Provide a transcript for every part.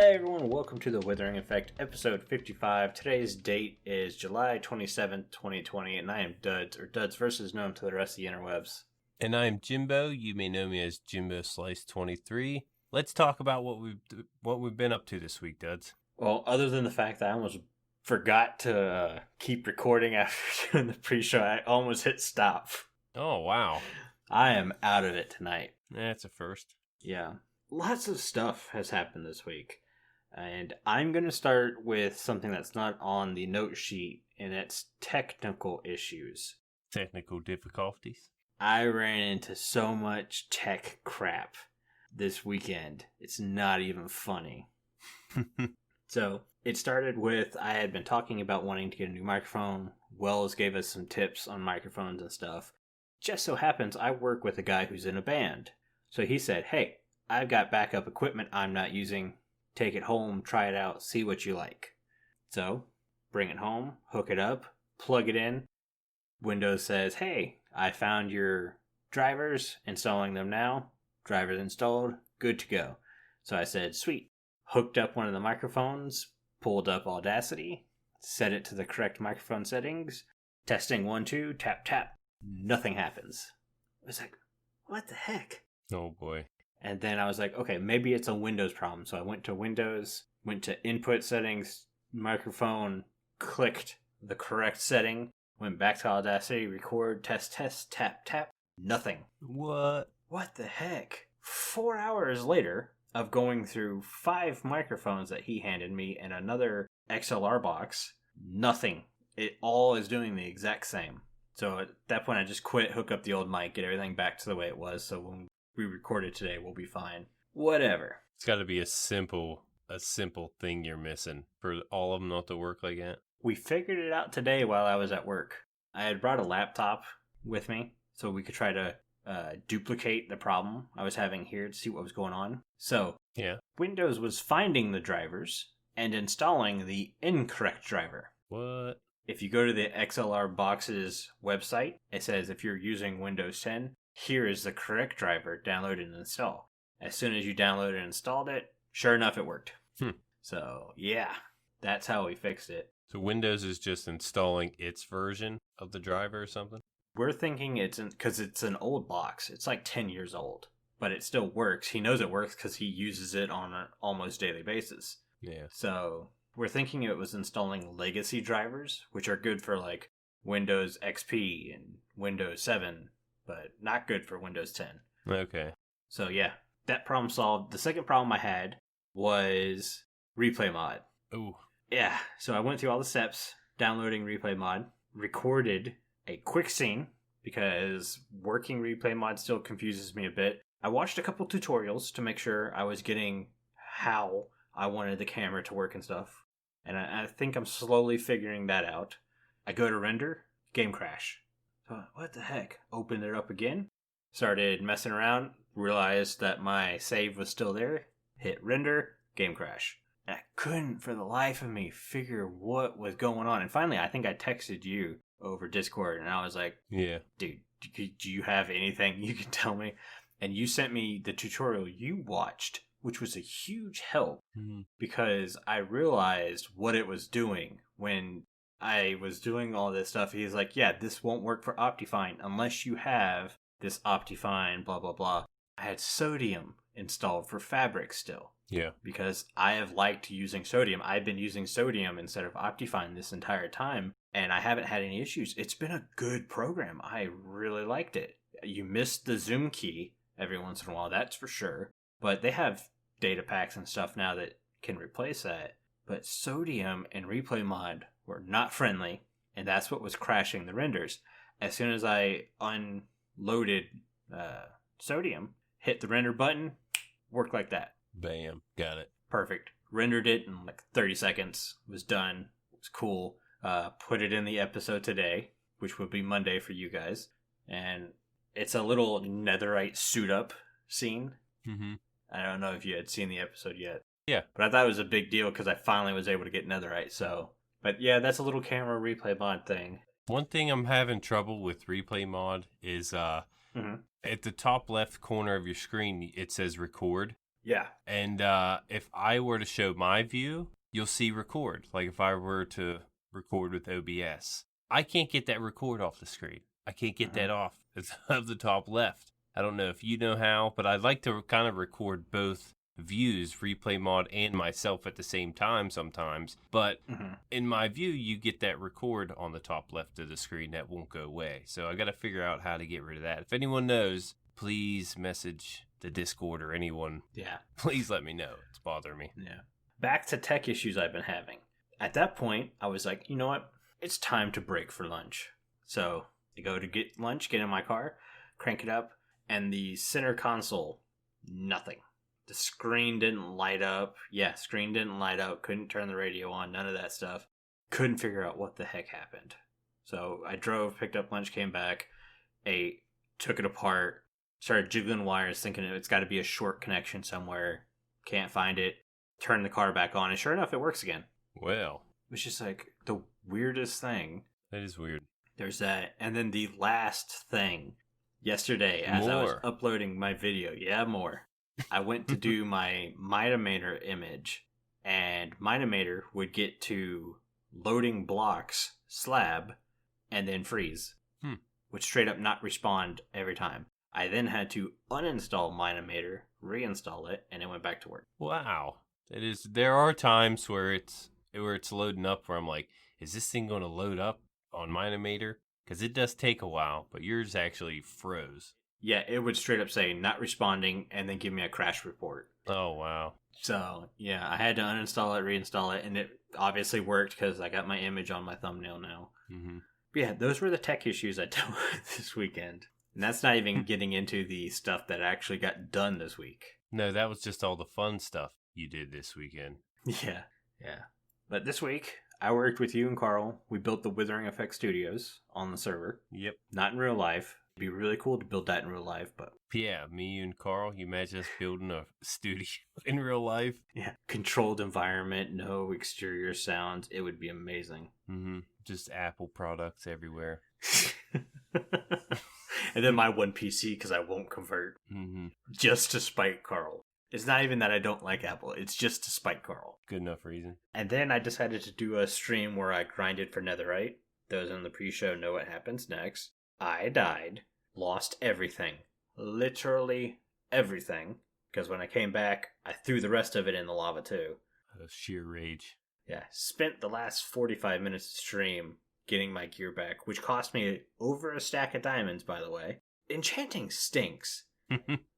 Hey everyone, welcome to the Withering Effect episode 55. Today's date is July 27th, 2020, and I am Duds, or Duds versus known to the rest of the interwebs. And I'm Jimbo. You may know me as Jimbo Slice 23. Let's talk about what we've been up to this week, Duds. Well, other than the fact that I almost forgot to keep recording after doing the pre-show, I almost hit stop. Oh, wow. I am out of it tonight. That's a first. Yeah. Lots of stuff has happened this week. And I'm going to start with something that's not on the note sheet, and it's technical issues. Technical difficulties. I ran into so much tech crap this weekend. It's not even funny. So it started with, I had been talking about wanting to get a new microphone. Wells gave us some tips on microphones and stuff. Just so happens I work with a guy who's in a band. So he said, hey, I've got backup equipment I'm not using. Take it home, try it out, see what you like. So, bring it home, hook it up, plug it in. Windows says, hey, I found your drivers, installing them now. Drivers installed, good to go. So I said, sweet. Hooked up one of the microphones, pulled up Audacity, set it to the correct microphone settings. Testing 1, 2, tap, tap. Nothing happens. I was like, what the heck? Oh boy. And then I was like, okay, maybe it's a Windows problem. So I went to Windows, went to input settings, microphone, clicked the correct setting, went back to Audacity, record, test, tap, tap, nothing. What? What the heck? 4 hours later of going through 5 microphones that he handed me and another XLR box, nothing. It all is doing the exact same. So at that point, I just quit, hook up the old mic, get everything back to the way it was. So when we recorded today, we'll be fine. Whatever. It's got to be a simple thing you're missing for all of them not to work like that. We figured it out today while I was at work. I had brought a laptop with me so we could try to duplicate the problem I was having here to see what was going on. So yeah, Windows was finding the drivers and installing the incorrect driver. What? If you go to the XLR Box's website, it says if you're using Windows 10, here is the correct driver, download and install. As soon as you downloaded and installed it, sure enough, it worked. So, yeah, that's how we fixed it. So Windows is just installing its version of the driver or something? We're thinking it's because it's an old box. It's like 10 years old, but it still works. He knows it works because he uses it on an almost daily basis. Yeah. So we're thinking it was installing legacy drivers, which are good for like Windows XP and Windows 7, but not good for Windows 10. Okay. So yeah, that problem solved. The second problem I had was replay mod. Ooh. Yeah, so I went through all the steps, downloading replay mod, recorded a quick scene, because working replay mod still confuses me a bit. I watched a couple tutorials to make sure I was getting how I wanted the camera to work and stuff, and I think I'm slowly figuring that out. I go to render, game crash. So what the heck? Opened it up again, started messing around, realized that my save was still there, hit render, game crash. And I couldn't for the life of me figure what was going on. And finally, I think I texted you over Discord, and I was like, yeah, dude, do you have anything you can tell me? And you sent me the tutorial you watched, which was a huge help because I realized what it was doing when I was doing all this stuff. He's like, yeah, this won't work for Optifine unless you have this Optifine, blah, blah, blah. I had Sodium installed for Fabric still. Yeah. Because I have liked using Sodium. I've been using Sodium instead of Optifine this entire time, and I haven't had any issues. It's been a good program. I really liked it. You miss the zoom key every once in a while, that's for sure. But they have data packs and stuff now that can replace that. But Sodium and Replay Mod were not friendly, and that's what was crashing the renders. As soon as I unloaded Sodium, hit the render button, worked like that. Bam. Got it. Perfect. Rendered it in like 30 seconds. Was done. It was cool. Put it in the episode today, which would be Monday for you guys. And it's a little netherite suit up scene. Mm-hmm. I don't know if you had seen the episode yet. Yeah. But I thought it was a big deal because I finally was able to get netherite. So, but yeah, that's a little camera replay mod thing. One thing I'm having trouble with replay mod is at the top left corner of your screen, it says record. Yeah. And if I were to show my view, you'll see record. Like if I were to record with OBS, I can't get that record off the screen. I can't get that off of the top left. I don't know if you know how, but I'd like to kind of record both views, replay mod and myself at the same time sometimes. But in my view, you get that record on the top left of the screen that won't go away. So I got to figure out how to get rid of that. If anyone knows, please message the Discord or anyone. Yeah. Please let me know. It's bothering me. Yeah. Back to tech issues I've been having. At that point, I was like, you know what? It's time to break for lunch. So I go to get lunch, get in my car, crank it up, and the center console, nothing. The screen didn't light up. Yeah, screen didn't light up. Couldn't turn the radio on. None of that stuff. Couldn't figure out what the heck happened. So I drove, picked up lunch, came back, ate, took it apart, started jiggling wires, thinking it's got to be a short connection somewhere. Can't find it. Turned the car back on, and sure enough, it works again. Well, It was just like the weirdest thing. that is weird. There's that. And then the last thing, yesterday, as I was More. uploading my video, I went to do my Minimator image, and Minimator would get to loading blocks, slab, and then freeze. Would straight up not respond every time. I then had to uninstall Minimator, reinstall it, and it went back to work. Wow. It is. There are times where it's loading up where I'm like, is this thing going to load up on Minimator? Because it does take a while, but yours actually froze. Yeah, it would straight up say not responding and then give me a crash report. Oh, wow. So, yeah, I had to uninstall it, reinstall it, and it obviously worked because I got my image on my thumbnail now. But yeah, those were the tech issues I dealt with this weekend. And that's not even getting into the stuff that actually got done this week. No, that was just all the fun stuff you did this weekend. Yeah. But this week, I worked with you and Carl. We built the Withering Effect Studios on the server. Yep. Not in real life. It'd be really cool to build that in real life, but... Yeah, me, you, and Carl, you imagine us building a studio in real life? Yeah. Controlled environment, no exterior sounds. It would be amazing. Just Apple products everywhere. And then my one PC, because I won't convert. Just to spite Carl. It's not even that I don't like Apple. It's just to spite Carl. Good enough reason. And then I decided to do a stream where I grinded for netherite. Those in the pre-show know what happens next. I died. Lost everything. Literally everything. Because when I came back, I threw the rest of it in the lava too. Sheer rage. Yeah. Spent the last 45 minutes of stream getting my gear back, which cost me over a stack of diamonds, by the way. Enchanting stinks.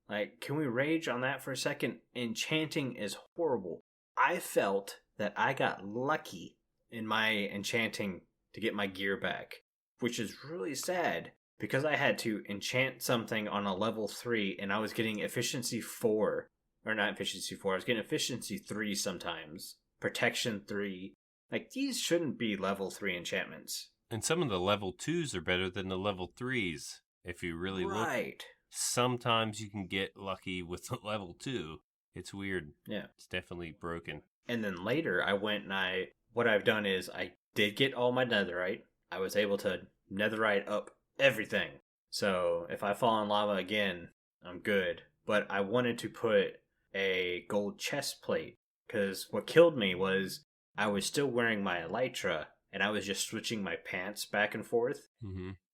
Like, can we rage on that for a second? Enchanting is horrible. I felt that I got lucky in my enchanting to get my gear back, which is really sad because I had to enchant something on a level 3 and I was getting efficiency 4. Or not efficiency 4, I was getting efficiency 3 sometimes. Protection 3. Like, these shouldn't be level 3 enchantments. And some of the level 2s are better than the level 3s. If you really look. Right. Sometimes you can get lucky with the level 2. It's weird. Yeah. It's definitely broken. And then later I went and what I've done is I did get all my netherite. I was able to netherite up everything. So if I fall in lava again, I'm good. But I wanted to put a gold chest plate because what killed me was I was still wearing my elytra and I was just switching my pants back and forth.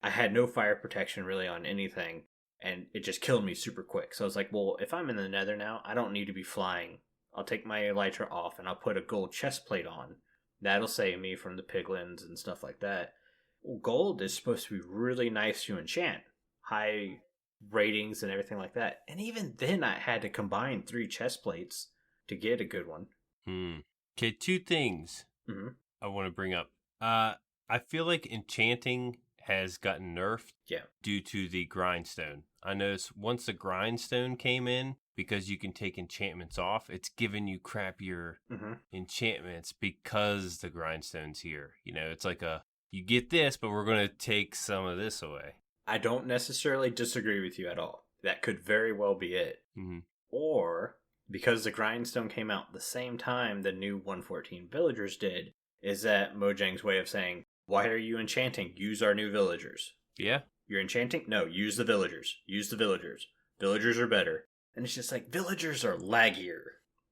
I had no fire protection really on anything. And it just killed me super quick. So I was like, well, if I'm in the nether now, I don't need to be flying. I'll take my elytra off and I'll put a gold chest plate on. That'll save me from the piglins and stuff like that. Well, gold is supposed to be really nice to enchant. High ratings and everything like that. And even then I had to combine 3 chest plates to get a good one. Okay, 2 things I want to bring up. I feel like enchanting has gotten nerfed due to the grindstone. I noticed once the grindstone came in, because you can take enchantments off, it's giving you crappier enchantments because the grindstone's here. You know, it's like you get this, but we're going to take some of this away. I don't necessarily disagree with you at all. That could very well be it. Or, because the grindstone came out the same time the new 114 villagers did, is that Mojang's way of saying, why are you enchanting? Use our new villagers. Yeah. You're enchanting? No, use the villagers. Use the villagers. Villagers are better. And it's just like, villagers are laggier.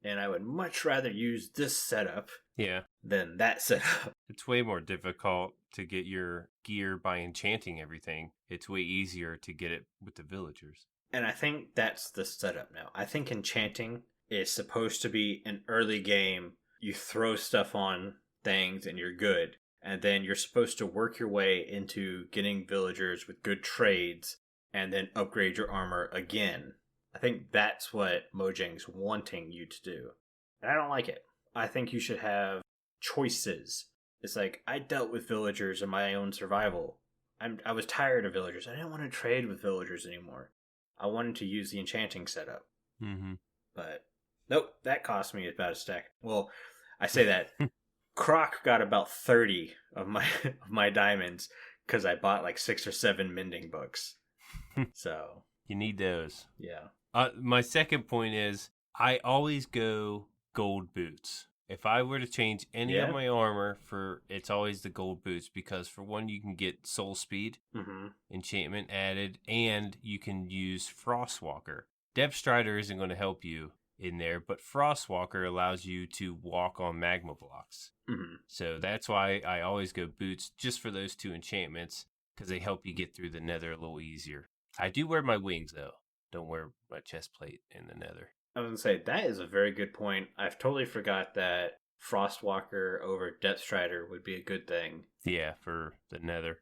And I would much rather use this setup than that setup. It's way more difficult to get your gear by enchanting everything. It's way easier to get it with the villagers. And I think that's the setup now. I think enchanting is supposed to be an early game. You throw stuff on things and you're good. And then you're supposed to work your way into getting villagers with good trades and then upgrade your armor again. I think that's what Mojang's wanting you to do. And I don't like it. I think you should have choices. It's like, I dealt with villagers in my own survival. I was tired of villagers. I didn't want to trade with villagers anymore. I wanted to use the enchanting setup. Mm-hmm. But, nope, that cost me about a stack. Well, I say that. Croc got about 30 of my diamonds because I bought like 6 or 7 mending books. So. You need those. Yeah. My second point is I always go gold boots. If I were to change any of my armor, it's always the gold boots, because for one, you can get soul speed enchantment added, and you can use Frostwalker. Depth Strider isn't going to help you in there, but Frostwalker allows you to walk on magma blocks. So that's why I always go boots, just for those 2 enchantments, because they help you get through the nether a little easier. I do wear my wings, though. Don't wear my chest plate in the nether. I was going to say, that is a very good point. I've totally forgot that Frostwalker over Depth Strider would be a good thing. Yeah, for the nether.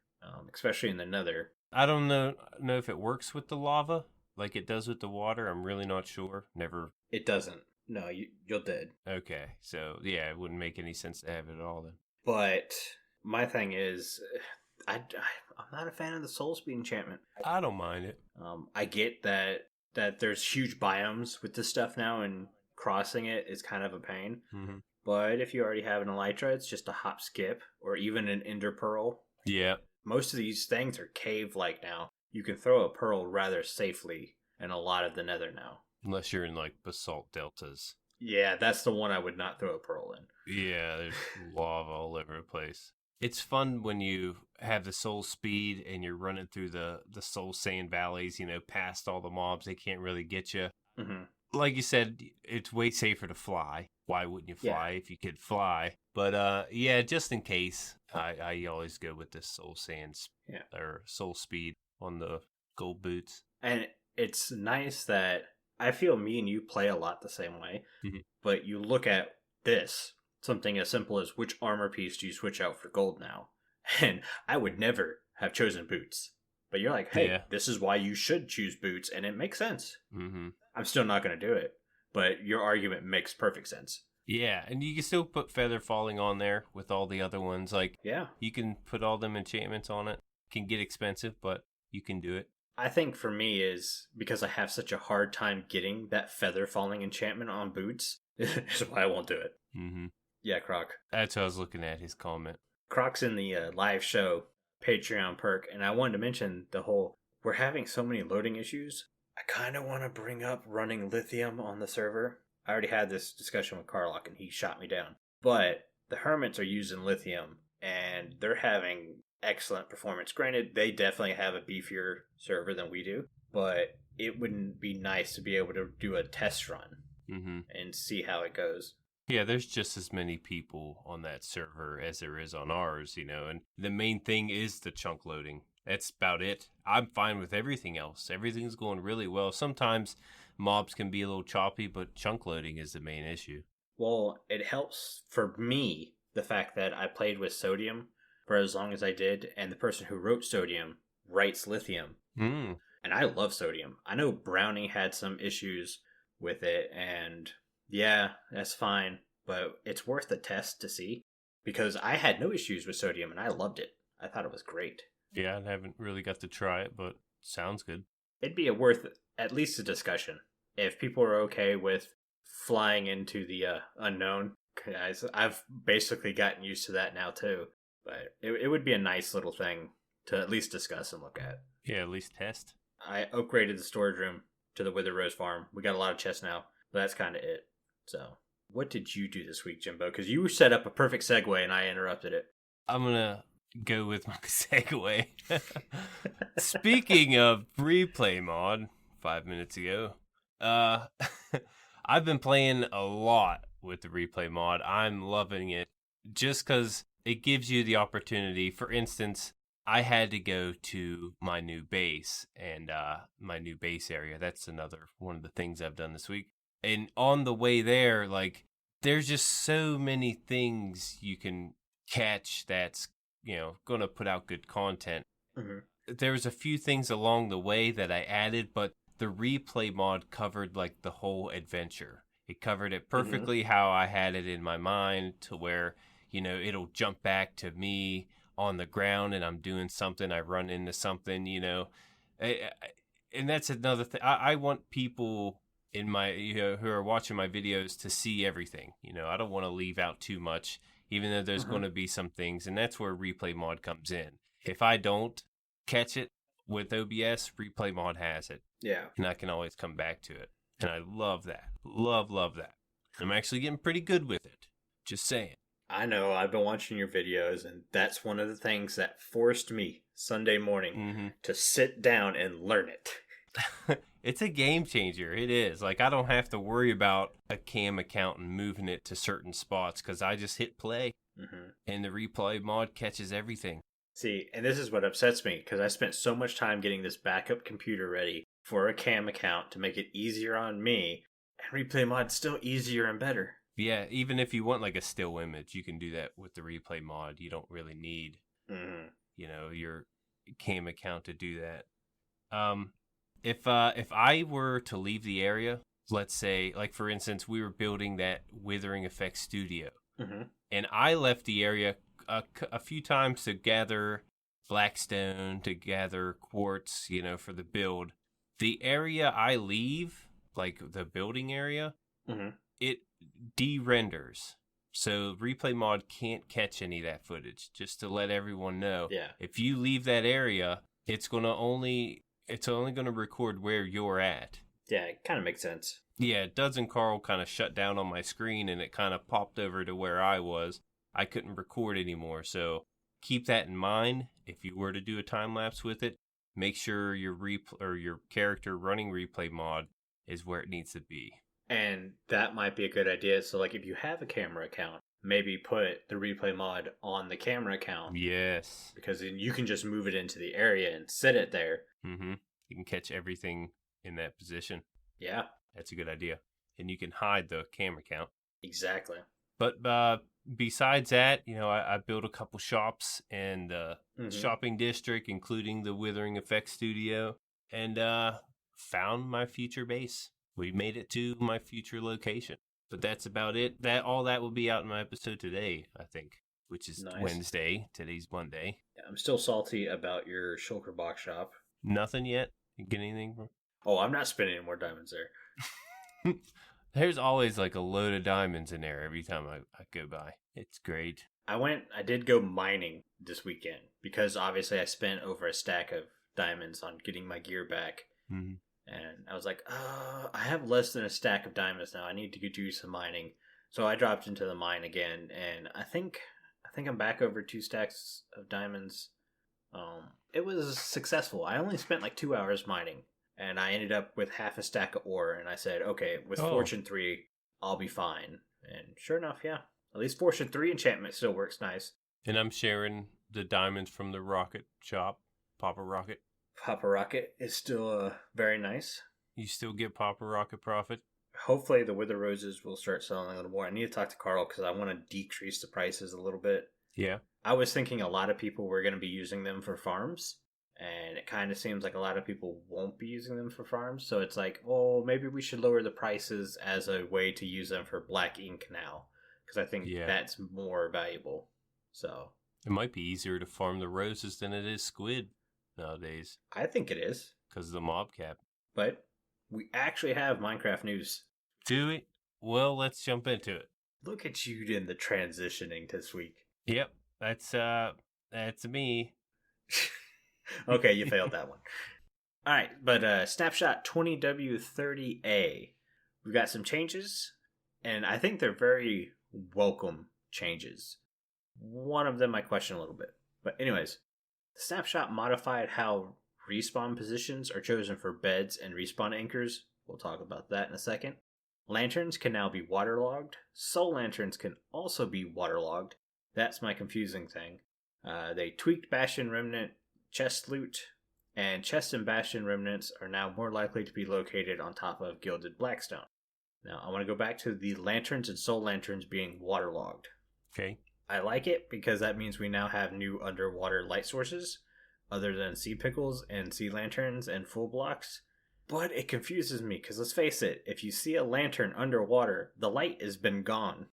Especially in the nether. I don't know if it works with the lava like it does with the water. I'm really not sure. Never. It doesn't. No, you'll dead. Okay, so yeah, it wouldn't make any sense to have it at all then. But my thing is, I'm not a fan of the soul speed enchantment. I don't mind it. I get that there's huge biomes with this stuff now, and crossing it is kind of a pain. But if you already have an elytra, it's just a hop skip, or even an ender pearl. Yeah. Most of these things are cave-like now. You can throw a pearl rather safely in a lot of the nether now. Unless you're in like basalt deltas. Yeah, that's the one I would not throw a pearl in. Yeah, there's lava all over the place. It's fun when you have the soul speed and you're running through the soul sand valleys, past all the mobs. They can't really get you. Like you said, it's way safer to fly. Why wouldn't you fly if you could fly? But yeah, just in case, I always go with the soul sands or soul speed on the gold boots. And it's nice that I feel me and you play a lot the same way, but you look at this, something as simple as which armor piece do you switch out for gold now? And I would never have chosen boots. But you're like, hey, this is why you should choose boots, and it makes sense. I'm still not going to do it, but your argument makes perfect sense. Yeah, and you can still put feather falling on there with all the other ones. Like, you can put all them enchantments on it. Can get expensive, but you can do it. I think for me is because I have such a hard time getting that feather falling enchantment on boots, is why I won't do it. Yeah, Croc. That's what I was looking at, his comment. Croc's in the live show Patreon perk, and I wanted to mention the whole, we're having so many loading issues. I kind of want to bring up running lithium on the server. I already had this discussion with Carlock, and he shot me down. But the hermits are using lithium, and they're having excellent performance. Granted, they definitely have a beefier server than we do, but it wouldn't be nice to be able to do a test run and see how it goes. Yeah, there's just as many people on that server as there is on ours, and the main thing is the chunk loading. That's about it. I'm fine with everything else. Everything's going really well. Sometimes mobs can be a little choppy, but chunk loading is the main issue. Well, it helps for me, the fact that I played with sodium for as long as I did, and the person who wrote sodium writes lithium. And I love sodium. I know Brownie had some issues with it, and yeah, that's fine, but it's worth the test to see, because I had no issues with sodium and I loved it. I thought it was great. Yeah, I haven't really got to try it, but sounds good. It'd be worth at least a discussion. If people are okay with flying into the unknown, guys, I've basically gotten used to that now too, but it would be a nice little thing to at least discuss and look at. Yeah, at least test. I upgraded the storage room to the Wither Rose farm. We got a lot of chests now, but that's kind of it. So, what did you do this week, Jimbo? Because you set up a perfect segue and I interrupted it. I'm going to go with my segue. Speaking of replay mod, 5 minutes ago, Uh, I've been playing a lot with the replay mod. I'm loving it just because it gives you the opportunity. For instance, I had to go to my new base and my new base area. That's another one of the things I've done this week. And on the way there, like, there's just so many things you can catch that's, going to put out good content. Mm-hmm. There was a few things along the way that I added, but the replay mod covered like the whole adventure. It covered it perfectly how I had it in my mind, to where, it'll jump back to me on the ground and I'm doing something, I run into something, and that's another thing. I want people in my, who are watching my videos to see everything. I don't want to leave out too much, even though there's going to be some things, and that's where replay mod comes in. If I don't catch it with OBS, replay mod has it. Yeah. And I can always come back to it. And I love that. Love that. I'm actually getting pretty good with it. Just saying. I know. I've been watching your videos, and that's one of the things that forced me Sunday morning to sit down and learn it. It's a game changer. It is. Like, I don't have to worry about a cam account and moving it to certain spots, because I just hit play and the replay mod catches everything. See, and this is what upsets me, because I spent so much time getting this backup computer ready for a cam account to make it easier on me, and replay mod's still easier and better. Yeah, even if you want like a still image, you can do that with the replay mod. You don't really need, your cam account to do that. If I were to leave the area, let's say, like for instance, we were building that Withering Effect Studio, and I left the area a few times to gather blackstone, to gather quartz, for the build. The area I leave, like the building area, it de-renders. So replay mod can't catch any of that footage, just to let everyone know. Yeah. If you leave that area, it's only going to record where you're at. Yeah, it kind of makes sense. Yeah, DuDs and Carl kind of shut down on my screen, and it kind of popped over to where I was. I couldn't record anymore, so keep that in mind. If you were to do a time lapse with it, make sure your character running replay mod is where it needs to be. And that might be a good idea. So, like, if you have a camera account, maybe put the replay mod on the camera account. Yes. Because then you can just move it into the area and set it there. You can catch everything in that position. Yeah. That's a good idea. And you can hide the camera account. Exactly. But besides that, I built a couple shops in the shopping district, including the Withering Effect Studio, and found my future base. We made it to my future location. But that's about it. All that will be out in my episode today, I think, which is nice. Wednesday. Today's Monday. Yeah, I'm still salty about your shulker box shop. Nothing yet? You get anything from? Oh, I'm not spending any more diamonds there. There's always like a load of diamonds in there every time I go by. It's great. I did go mining this weekend, because obviously I spent over a stack of diamonds on getting my gear back. And I was like, I have less than a stack of diamonds now. I need to do some mining. So I dropped into the mine again, and I think I'm back over 2 stacks of diamonds. It was successful. I only spent like 2 hours mining, and I ended up with half a stack of ore, and I said, okay, with Fortune 3, I'll be fine. And sure enough, yeah. At least Fortune 3 enchantment still works nice. And I'm sharing the diamonds from the rocket shop, Papa Rocket. Papa Rocket is still very nice. You still get Papa Rocket profit? Hopefully the Wither Roses will start selling a little more. I need to talk to Carl, because I want to decrease the prices a little bit. Yeah. I was thinking a lot of people were going to be using them for farms, and it kind of seems like a lot of people won't be using them for farms. So it's like, oh, maybe we should lower the prices as a way to use them for black ink now, because I think that's more valuable. So it might be easier to farm the roses than it is squid nowadays. I think it is. Because of the mob cap. But we actually have Minecraft news. Do we? Well, let's jump into it. Look at you in the transitioning this week. Yep, that's me. Okay, you failed that one. All right, but snapshot 20W30A. We've got some changes, and I think they're very welcome changes. One of them I question a little bit. But anyways, the snapshot modified how respawn positions are chosen for beds and respawn anchors We'll talk about that in a second. Lanterns can now be waterlogged. Soul lanterns can also be waterlogged. That's my confusing thing. They tweaked Bastion Remnant chest loot, and chest and Bastion Remnants are now more likely to be located on top of Gilded Blackstone. Now, I want to go back to the lanterns and soul lanterns being waterlogged. Okay. I like it because that means we now have new underwater light sources other than sea pickles and sea lanterns and full blocks. But it confuses me because let's face it, if you see a lantern underwater, the light has been gone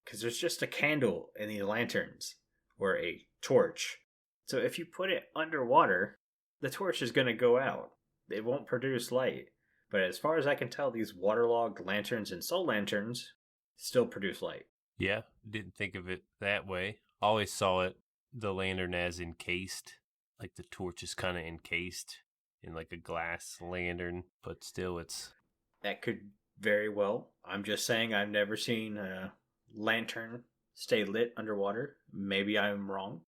because there's just a candle in these lanterns or a torch. So if you put it underwater, the torch is going to go out. It won't produce light. But as far as I can tell, these waterlogged lanterns and soul lanterns still produce light. Yeah, didn't think of it that way. Always saw the lantern as encased, like the torch is kind of encased in like a glass lantern, but still it's... That could very well. I'm just saying I've never seen a lantern stay lit underwater. Maybe I'm wrong.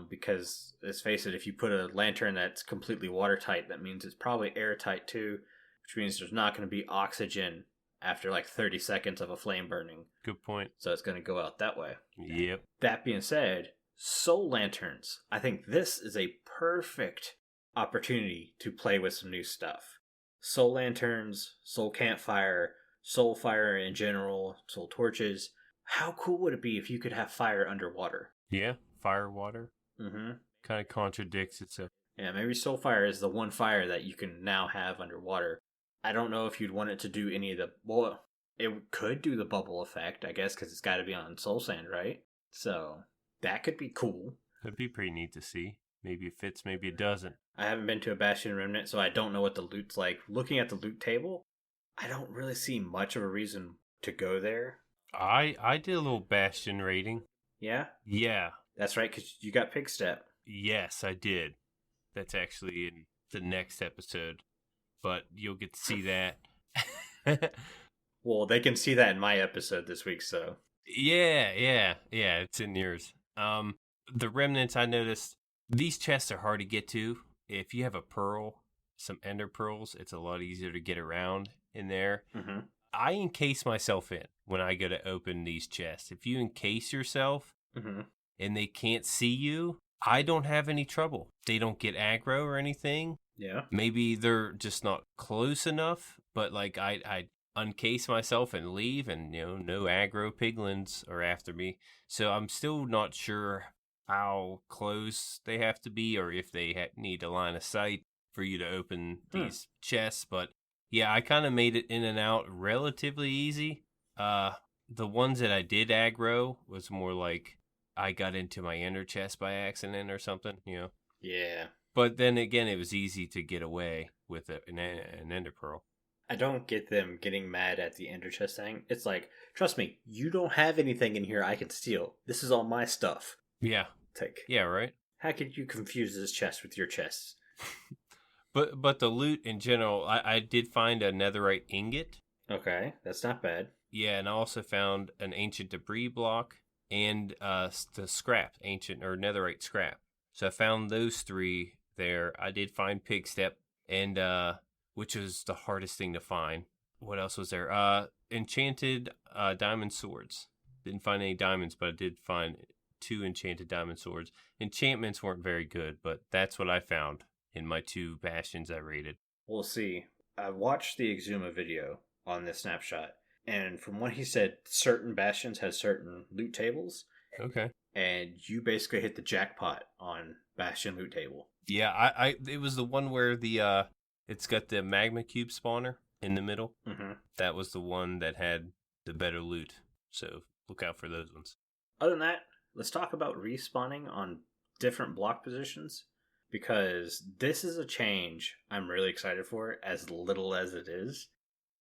Because, let's face it, if you put a lantern that's completely watertight, that means it's probably airtight too, which means there's not going to be oxygen after like 30 seconds of a flame burning. Good point. So it's going to go out that way. Yep. That being said, soul lanterns. I think this is a perfect opportunity to play with some new stuff. Soul lanterns, soul campfire, soul fire in general, soul torches. How cool would it be if you could have fire underwater? Yeah, fire water. Mm-hmm. Kind of contradicts itself. Yeah, maybe soul fire is the one fire that you can now have underwater. I don't know if you'd want it to do any of the... Well, it could do the bubble effect, I guess, because it's got to be on soul sand, right? So, that could be cool. That'd be pretty neat to see. Maybe it fits, maybe it doesn't. I haven't been to a Bastion Remnant, so I don't know what the loot's like. Looking at the loot table, I don't really see much of a reason to go there. I did a little Bastion rating. Yeah? Yeah. That's right, because you got Pig Step. Yes, I did. That's actually in the next episode. But you'll get to see that. Well, they can see that in my episode this week, so. Yeah, it's in yours. The remnants, I noticed, these chests are hard to get to. If you have a pearl, some ender pearls, it's a lot easier to get around in there. Mm-hmm. I encase myself in when I go to open these chests. If you encase yourself and they can't see you, I don't have any trouble. They don't get aggro or anything. Yeah. Maybe they're just not close enough, but like I uncase myself and leave, and no aggro piglins are after me. So I'm still not sure how close they have to be, or if they need a line of sight for you to open these chests. But yeah, I kind of made it in and out relatively easy. The ones that I did aggro was more like I got into my ender chest by accident or something, Yeah. But then again, it was easy to get away with an ender pearl. I don't get them getting mad at the ender chest thing. It's like, trust me, you don't have anything in here I can steal. This is all my stuff. Yeah. Yeah, right? How could you confuse this chest with your chests? But the loot in general, I did find a netherite ingot. Okay, that's not bad. Yeah, and I also found an ancient debris block and the scrap, ancient or netherite scrap. So I found those three there. I did find pig step, and which was the hardest thing to find. What else was there? Enchanted diamond swords. Didn't find any diamonds, but I did find 2 enchanted diamond swords. Enchantments weren't very good, but that's what I found in my 2 bastions I raided. We'll see. I watched the Exuma video on this snapshot, and from what he said, certain bastions had certain loot tables. Okay. And you basically hit the jackpot on Bastion loot table. Yeah, it was the one where the it's got the magma cube spawner in the middle. Mm-hmm. That was the one that had the better loot. So look out for those ones. Other than that, let's talk about respawning on different block positions, because this is a change I'm really excited for, as little as it is.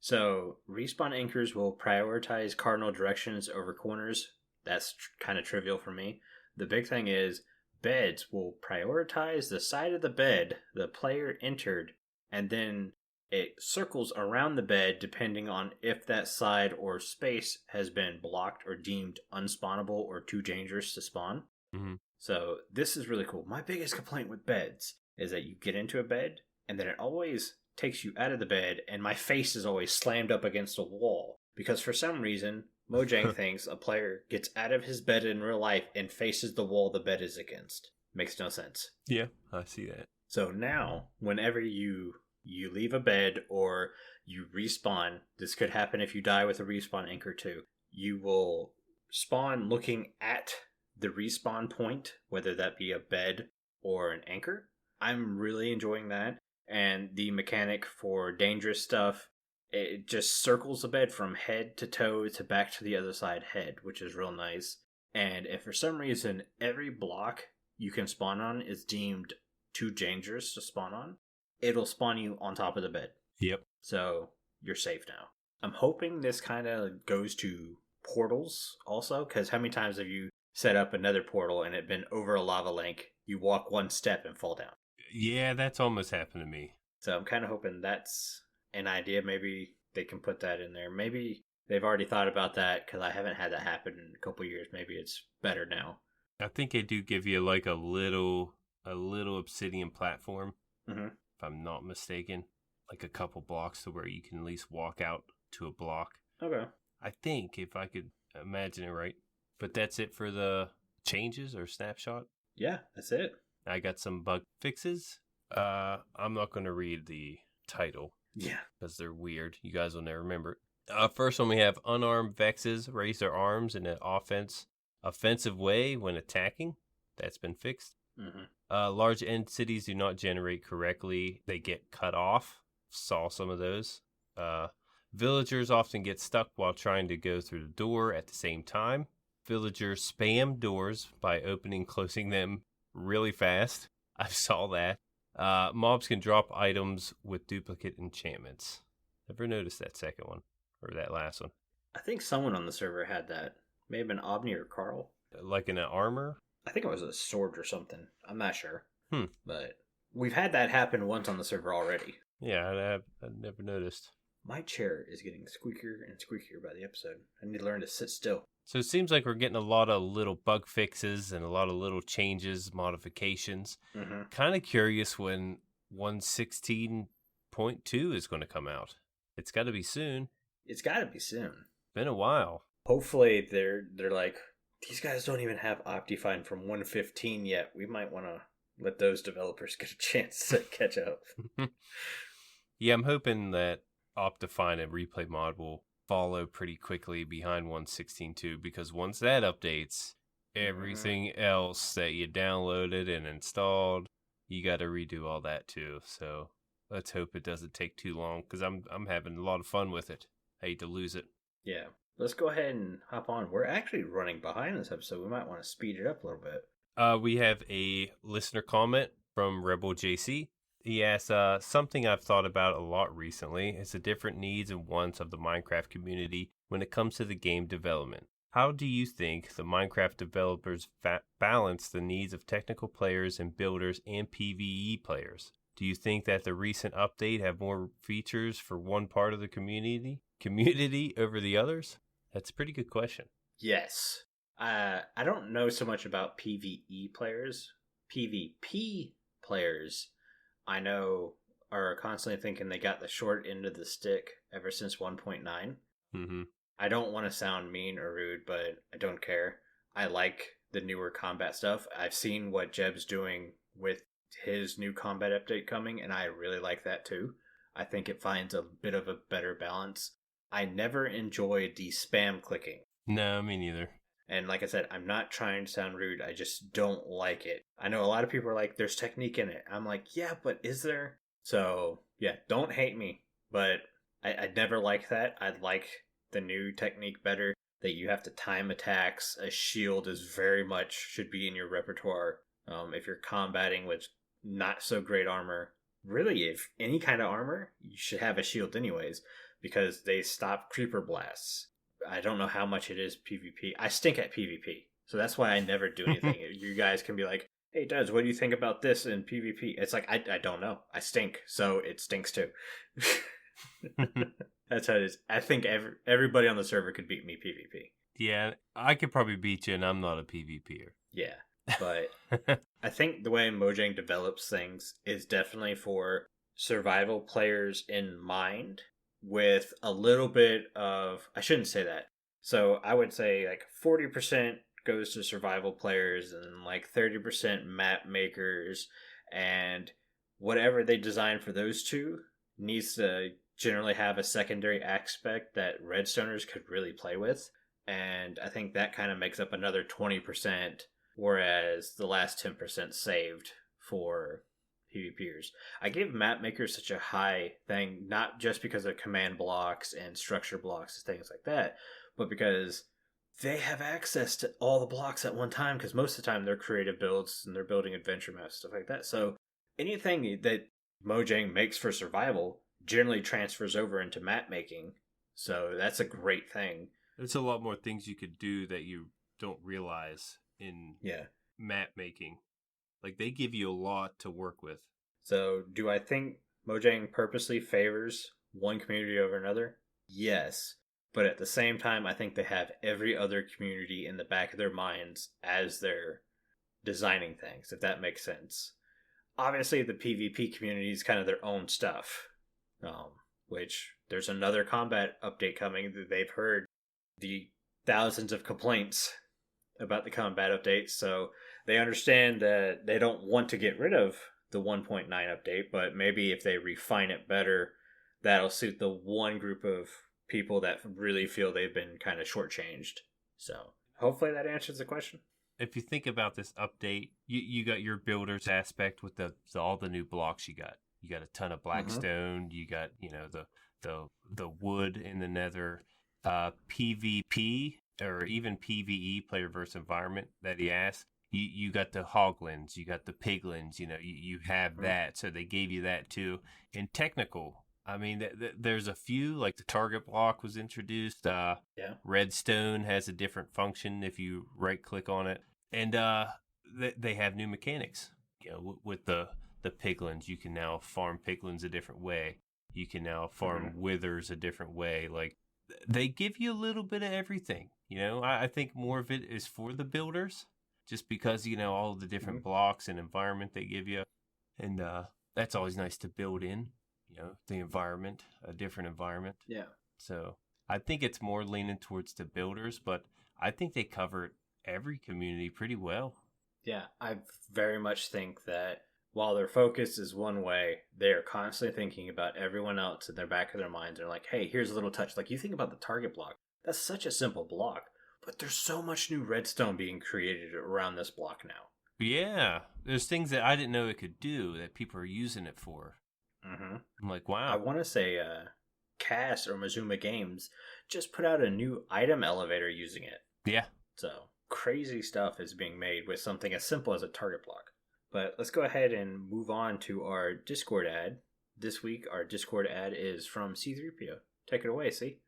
So respawn anchors will prioritize cardinal directions over corners. That's kind of trivial for me. The big thing is beds will prioritize the side of the bed the player entered, and then it circles around the bed depending on if that side or space has been blocked or deemed unspawnable or too dangerous to spawn. Mm-hmm. So this is really cool. My biggest complaint with beds is that you get into a bed and then it always takes you out of the bed, and my face is always slammed up against a wall. Because for some reason, Mojang thinks a player gets out of his bed in real life and faces the wall the bed is against. Makes no sense. Yeah, I see that. So now, whenever you leave a bed or you respawn, this could happen if you die with a respawn anchor too, you will spawn looking at the respawn point, whether that be a bed or an anchor. I'm really enjoying that. And the mechanic for dangerous stuff, it just circles the bed from head to toe to back to the other side head, which is real nice. And if for some reason every block you can spawn on is deemed too dangerous to spawn on, it'll spawn you on top of the bed. Yep. So you're safe now. I'm hoping this kind of goes to portals also, because how many times have you set up another portal and it been over a lava lake, you walk one step and fall down? Yeah, that's almost happened to me. So I'm kind of hoping that's an idea. Maybe they can put that in there. Maybe they've already thought about that, because I haven't had that happen in a couple years. Maybe it's better now. I think they do give you like a little obsidian platform, if I'm not mistaken, like a couple blocks to where you can at least walk out to a block. Okay. I think, if I could imagine it right. But that's it for the changes or snapshot. Yeah, that's it. I got some bug fixes. I'm not going to read the title. Yeah. Because they're weird. You guys will never remember it. First one, we have unarmed Vexes raise their arms in an offensive way when attacking. That's been fixed. Large entities do not generate correctly. They get cut off. Saw some of those. Villagers often get stuck while trying to go through the door at the same time. Villagers spam doors by opening and closing them really fast. I saw that. Mobs can drop items with duplicate enchantments. Never noticed that second one, or that last one. I think someone on the server had that. May have been Obni or Carl. Like in an armor? I think it was a sword or something. I'm not sure. But we've had that happen once on the server already. Yeah, I never noticed. My chair is getting squeakier and squeakier by the episode. I need to learn to sit still. So it seems like we're getting a lot of little bug fixes and a lot of little changes, modifications. Kind of curious when 1.16.2 is going to come out. It's got to be soon. It's got to be soon. Been a while. Hopefully they're like, these guys don't even have Optifine from 1.15 yet. We might want to let those developers get a chance to catch up. Yeah, I'm hoping that Optifine and Replay Mod will follow pretty quickly behind 1.16.2, because once that updates, everything else that you downloaded and installed, you got to redo all that too. So let's hope it doesn't take too long, because I'm having a lot of fun with it. I hate to lose it. Yeah. Let's go ahead and hop on. We're actually running behind this episode. We might want to speed it up a little bit. We have a listener comment from Rebel JC. He asks, something I've thought about a lot recently is the different needs and wants of the Minecraft community when it comes to the game development. How do you think the Minecraft developers balance the needs of technical players and builders and PvE players? Do you think that the recent update have more features for one part of the community over the others? That's a pretty good question. Yes. I don't know so much about PvE players. PvP players, I know, are constantly thinking they got the short end of the stick ever since 1.9. I don't want to sound mean or rude, but I don't care. I like the newer combat stuff. I've seen what Jeb's doing with his new combat update coming, and I really like that too. I think it finds a bit of a better balance. I never enjoyed the spam clicking. No, me neither. And like I said, I'm not trying to sound rude. I just don't like it. I know a lot of people are like, there's technique in it. I'm like, yeah, but is there? So, yeah, don't hate me. But I never like that. I like the new technique better, that you have to time attacks. A shield is very much should be in your repertoire. If you're combating with not so great armor, really, if any kind of armor, you should have a shield anyways, because they stop creeper blasts. I don't know how much it is PvP. I stink at PvP, so that's why I never do anything. You guys can be like, hey, Duds, what do you think about this in PvP? It's like, I don't know. I stink, so it stinks too. That's how it is. I think everybody on the server could beat me PvP. Yeah, I could probably beat you, and I'm not a PvPer. Yeah, but I think the way Mojang develops things is definitely for survival players in mind with a little bit of, I shouldn't say that. So I would say like 40% goes to survival players and like 30% map makers, and whatever they design for those two needs to generally have a secondary aspect that Redstoners could really play with. And I think that kind of makes up another 20%, whereas the last 10% saved for PvPers. I gave map makers such a high thing, not just because of command blocks and structure blocks and things like that, but because they have access to all the blocks at one time, because most of the time they're creative builds and they're building adventure maps, stuff like that. So anything that Mojang makes for survival generally transfers over into map making. So that's a great thing. There's a lot more things you could do that you don't realize in map making. Like, they give you a lot to work with. So do I think Mojang purposely favors one community over another? Yes. But at the same time, I think they have every other community in the back of their minds as they're designing things, if that makes sense. Obviously, the PvP community is kind of their own stuff, which there's another combat update coming that they've heard the thousands of complaints about the combat update, so they understand that they don't want to get rid of the 1.9 update, but maybe if they refine it better, that'll suit the one group of people that really feel they've been kind of shortchanged. So hopefully that answers the question. If you think about this update, you got your builders aspect with all the new blocks you got. You got a ton of blackstone. You got, the wood in the nether. PvP or even PvE, player versus environment, that he asked. You got the hoglins, you got the piglins. You have that. So they gave you that too. In technical, I mean, there's a few, like the target block was introduced. Redstone has a different function if you right click on it. And they have new mechanics. With the piglins, you can now farm piglins a different way. You can now farm withers a different way. Like, they give you a little bit of everything. I think more of it is for the builders, just because, all of the different blocks and environment they give you. And that's always nice to build in, the environment, a different environment. Yeah. So I think it's more leaning towards the builders, but I think they cover every community pretty well. Yeah, I very much think that while their focus is one way, they are constantly thinking about everyone else in their back of their minds. They're like, hey, here's a little touch. Like, you think about the target block. That's such a simple block, but there's so much new redstone being created around this block now. Yeah, there's things that I didn't know it could do that people are using it for. I'm like, wow. I want to say Cass or Mazuma Games just put out a new item elevator using it. Yeah. So crazy stuff is being made with something as simple as a target block. But let's go ahead and move on to our Discord ad. This week, our Discord ad is from C3PO. Take it away, C.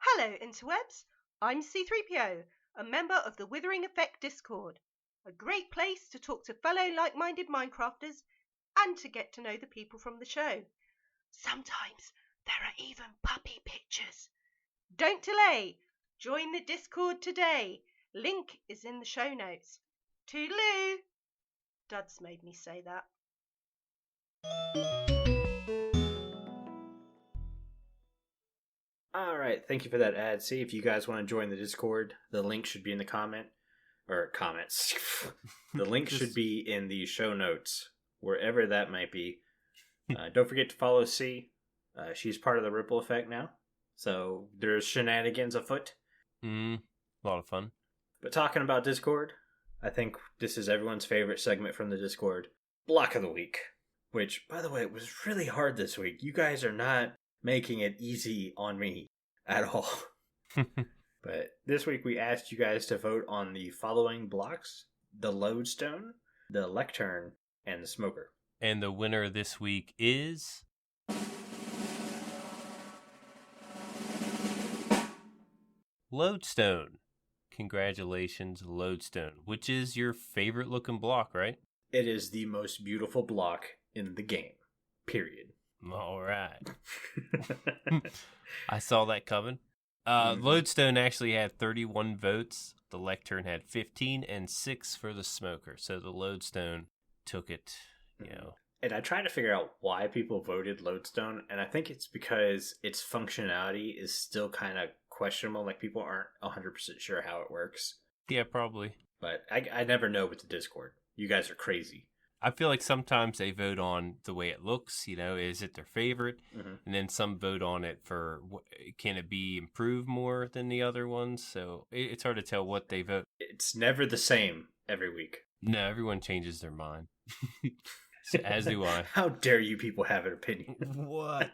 Hello, interwebs. I'm C3PO, a member of the Withering Effect Discord. A great place to talk to fellow like-minded Minecrafters and to get to know the people from the show. Sometimes there are even puppy pictures. Don't delay. Join the Discord today. Link is in the show notes. Toodaloo! DuDs made me say that. Alright, thank you for that ad. See, if you guys want to join the Discord, the link should be in the comments. The link should be in the show notes, wherever that might be. Don't forget to follow C. She's part of the Ripple Effect now. So there's shenanigans afoot. A lot of fun. But talking about Discord, I think this is everyone's favorite segment from the Discord. Block of the Week. Which, by the way, was really hard this week. You guys are not making it easy on me at all. But this week we asked you guys to vote on the following blocks: the Lodestone, the Lectern, and the Smoker. And the winner this week is... Lodestone. Congratulations, Lodestone. Which is your favorite looking block, right? It is the most beautiful block in the game. Period. All right. I saw that coming. Lodestone actually had 31 votes. The Lectern had 15 and 6 for the Smoker. So the Lodestone took it, you know. And I tried to figure out why people voted Lodestone, and I think it's because its functionality is still kind of questionable. Like, people aren't 100% sure how it works. Yeah, probably. But I never know with the Discord. You guys are crazy. I feel like sometimes they vote on the way it looks, you know, is it their favorite? Mm-hmm. And then some vote on it for, can it be improved more than the other ones? So it's hard to tell what they vote. It's never the same every week. No, everyone changes their mind. As do I. How dare you people have an opinion? What?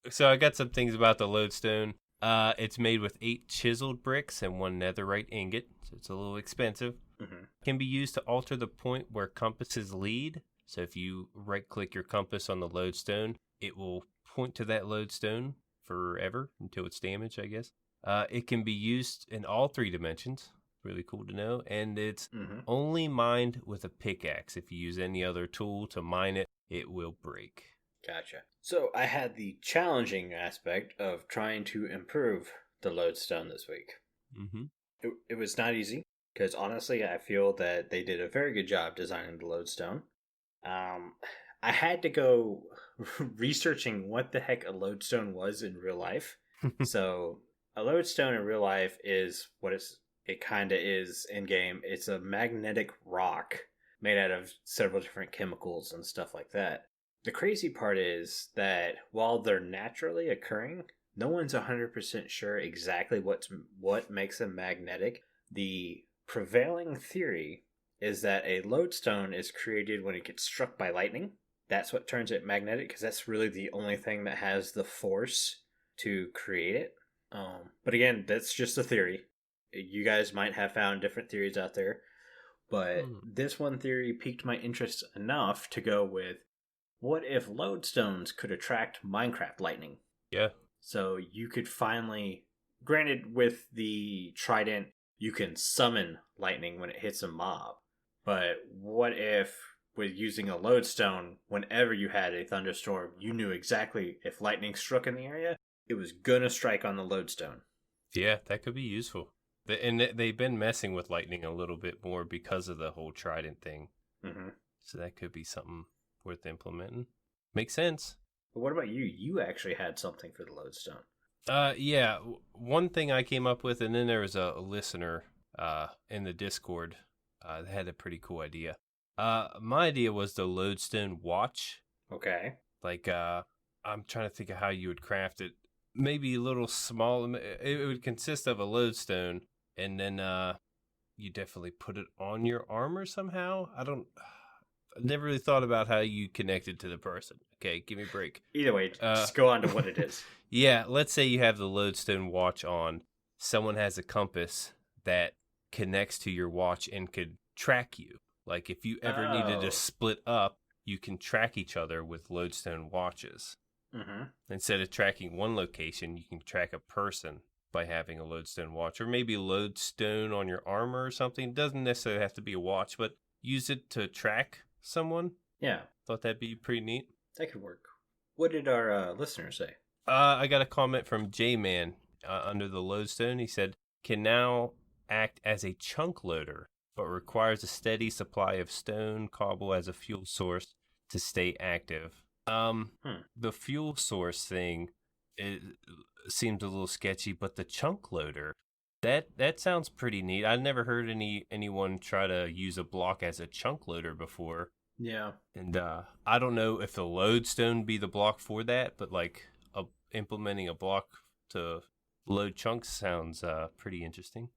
So I got some things about the Lodestone. It's made with 8 chiseled bricks and 1 netherite ingot, so it's a little expensive. Mm-hmm. Can be used to alter the point where compasses lead. So if you right-click your compass on the Lodestone, it will point to that Lodestone forever until it's damaged, I guess. It can be used in all 3 dimensions. Really cool to know. And it's only mined with a pickaxe. If you use any other tool to mine it, it will break. Gotcha. So I had the challenging aspect of trying to improve the Lodestone this week. Mm-hmm. It was not easy, because honestly, I feel that they did a very good job designing the Lodestone. I had to go researching what the heck a Lodestone was in real life. So a Lodestone in real life is what it kind of is in game. It's a magnetic rock made out of several different chemicals and stuff like that. The crazy part is that while they're naturally occurring, no one's 100% sure exactly what makes them magnetic. The prevailing theory is that a Lodestone is created when it gets struck by lightning. That's what turns it magnetic, because that's really the only thing that has the force to create it. But again, that's just a theory. You guys might have found different theories out there, but this one theory piqued my interest enough to go with, what if Lodestones could attract Minecraft lightning? Yeah. So you could finally, granted with the trident, you can summon lightning when it hits a mob. But what if with using a Lodestone, whenever you had a thunderstorm, you knew exactly if lightning struck in the area, it was gonna strike on the Lodestone. Yeah, that could be useful. And they've been messing with lightning a little bit more because of the whole trident thing. Mm-hmm. So that could be something worth implementing. Makes sense. But what about you? You actually had something for the Lodestone. Yeah. One thing I came up with, and then there was a listener in the Discord that had a pretty cool idea. My idea was the Lodestone watch. Okay. Like, I'm trying to think of how you would craft it. Maybe a little small. It would consist of a Lodestone, and then you definitely put it on your armor somehow. I never really thought about how you connected to the person. Okay, give me a break. Either way, just go on to what it is. Yeah, let's say you have the Lodestone watch on. Someone has a compass that connects to your watch and could track you. Like, if you ever needed to split up, you can track each other with Lodestone watches. Mm-hmm. Instead of tracking one location, you can track a person by having a Lodestone watch, or maybe a Lodestone on your armor or something. It doesn't necessarily have to be a watch, but use it to track someone. Yeah. Thought that'd be pretty neat. That could work. What did our listeners say? I got a comment from J-Man under the Lodestone. He said, can now act as a chunk loader, but requires a steady supply of stone cobble as a fuel source to stay active. The fuel source thing, it seems a little sketchy, but the chunk loader, that sounds pretty neat. I've never heard anyone try to use a block as a chunk loader before. Yeah. And I don't know if the Lodestone be the block for that, but like implementing a block to load chunks sounds pretty interesting.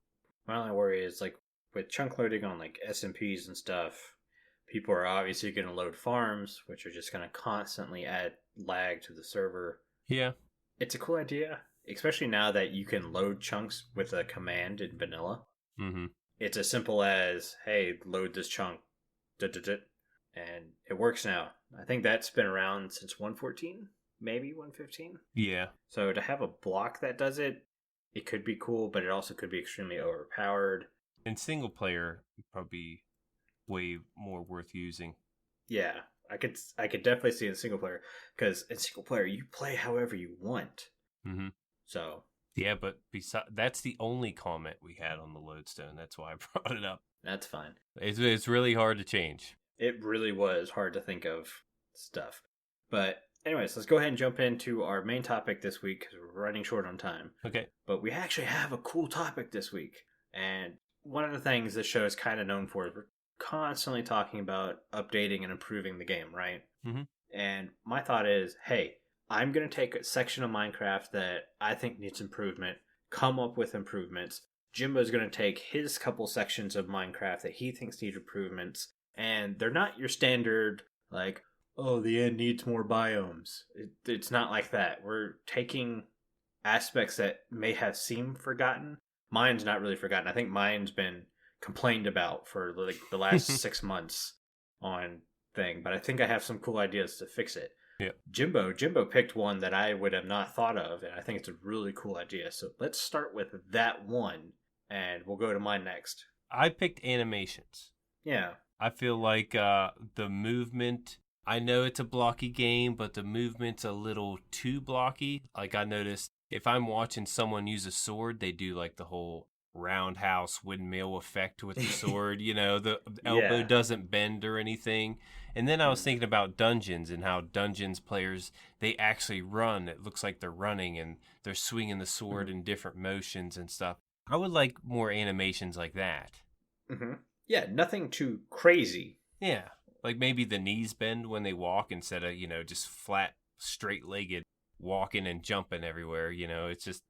My only worry is, like, with chunk loading on like SMPs and stuff, people are obviously going to load farms, which are just going to constantly add lag to the server. Yeah. It's a cool idea, especially now that you can load chunks with a command in vanilla. Mm-hmm. It's as simple as, hey, load this chunk, and it works now. I think that's been around since 1.14, maybe 1.15. Yeah. So to have a block that does it, it could be cool, but it also could be extremely overpowered. In single player, it'd probably be way more worth using. Yeah, I could definitely see in single player, because in single player you play however you want. Mm-hmm. So Yeah, but that's the only comment we had on the lodestone. That's why I brought it up. That's fine. It's really hard to change. It really was hard to think of stuff. But anyways, let's go ahead and jump into our main topic this week because we're running short on time. Okay. But we actually have a cool topic this week. And one of the things this show is kind of known for is we're constantly talking about updating and improving the game, right? Mm-hmm. And my thought is, hey, I'm going to take a section of Minecraft that I think needs improvement, come up with improvements. Jimbo's going to take his couple sections of Minecraft that he thinks need improvements. And they're not your standard, like, oh, the end needs more biomes. It's not like that. We're taking aspects that may have seemed forgotten. Mine's not really forgotten. I think mine's been complained about for like the last 6 months on thing, but I think I have some cool ideas to fix it. Yeah. Jimbo picked one that I would have not thought of, and I think it's a really cool idea. So let's start with that one, and we'll go to mine next. I picked animations. Yeah. I feel like the movement, I know it's a blocky game, but the movement's a little too blocky. Like I noticed if I'm watching someone use a sword, they do like the whole roundhouse windmill effect with the sword. The elbow doesn't bend or anything. And then I was thinking about dungeons and how dungeons players, they actually run. It looks like they're running and they're swinging the sword in different motions and stuff. I would like more animations like that. Mm-hmm. Yeah, nothing too crazy. Yeah, like maybe the knees bend when they walk instead of, just flat, straight-legged walking and jumping everywhere. It's just,